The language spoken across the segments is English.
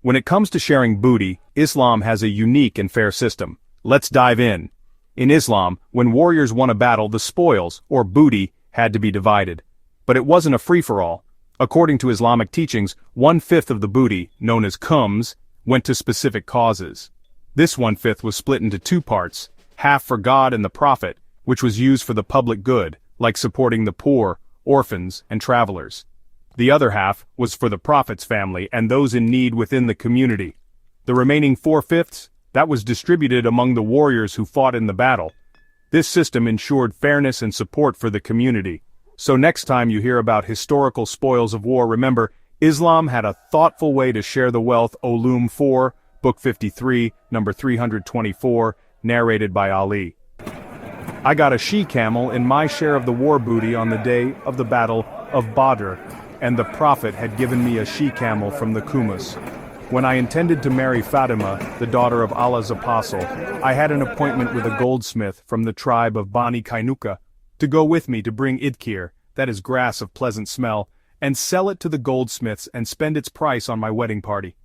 When it comes to sharing booty, Islam has a unique and fair system. Let's dive in. In Islam, when warriors won a battle, the spoils, or booty, had to be divided. But it wasn't a free-for-all. According to Islamic teachings, 1/5 of the booty, known as khums, went to specific causes. This 1/5 was split into two parts, half for God and the Prophet, which was used for the public good, like supporting the poor, orphans, and travelers. The other half was for the Prophet's family and those in need within the community. The remaining 4/5, that was distributed among the warriors who fought in the battle. This system ensured fairness and support for the community. So next time you hear about historical spoils of war, remember, Islam had a thoughtful way to share the wealth. Ulum 4, Book 53, number 324, narrated by Ali. I got a she-camel in my share of the war booty on the day of the Battle of Badr, and the Prophet had given me a she-camel from the Kumus. When I intended to marry Fatima, the daughter of Allah's apostle, I had an appointment with a goldsmith from the tribe of Bani Kainuka, to go with me to bring idkir, that is grass of pleasant smell, and sell it to the goldsmiths and spend its price on my wedding party.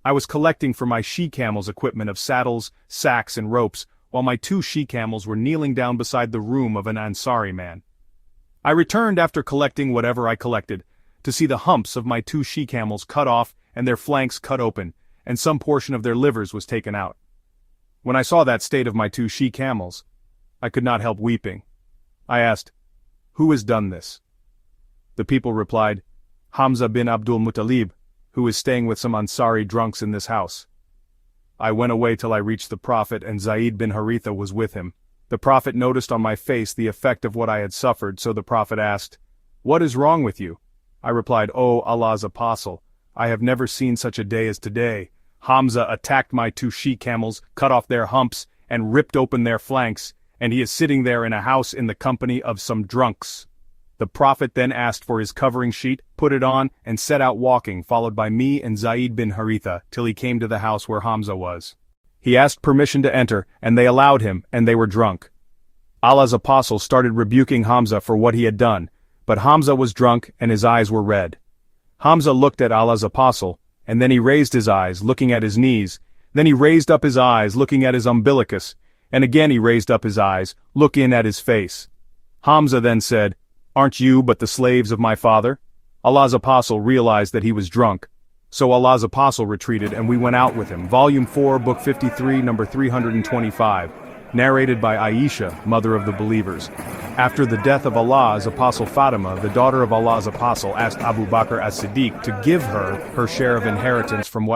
I was collecting for my she-camel's equipment of saddles, sacks and ropes, while my 2 she-camels were kneeling down beside the room of an Ansari man. I returned after collecting whatever I collected, to see the humps of my 2 she-camels cut off and their flanks cut open, and some portion of their livers was taken out. When I saw that state of my 2 she-camels, I could not help weeping. I asked, "Who has done this?" The people replied, "Hamza bin Abdul Muttalib, who is staying with some Ansari drunks in this house." I went away till I reached the Prophet, and Zayd bin Haritha was with him. The Prophet noticed on my face the effect of what I had suffered, so the Prophet asked, "What is wrong with you?" I replied, "O Allah's apostle, I have never seen such a day as today. Hamza attacked my 2 she-camels, cut off their humps, and ripped open their flanks, and he is sitting there in a house in the company of some drunks." The Prophet then asked for his covering sheet, put it on, and set out walking, followed by me and Zayd bin Haritha, till he came to the house where Hamza was. He asked permission to enter, and they allowed him, and they were drunk. Allah's apostle started rebuking Hamza for what he had done, but Hamza was drunk and his eyes were red. Hamza looked at Allah's apostle, and then he raised his eyes, looking at his knees, then he raised up his eyes, looking at his umbilicus, and again he raised up his eyes, looking at his face. Hamza then said, "Aren't you but the slaves of my father?" Allah's apostle realized that he was drunk. So Allah's apostle retreated and we went out with him. Volume 4, Book 53, number 325. Narrated by Aisha, mother of the believers. After the death of Allah's apostle Fatima, the daughter of Allah's apostle asked Abu Bakr as-Siddiq to give her share of inheritance from what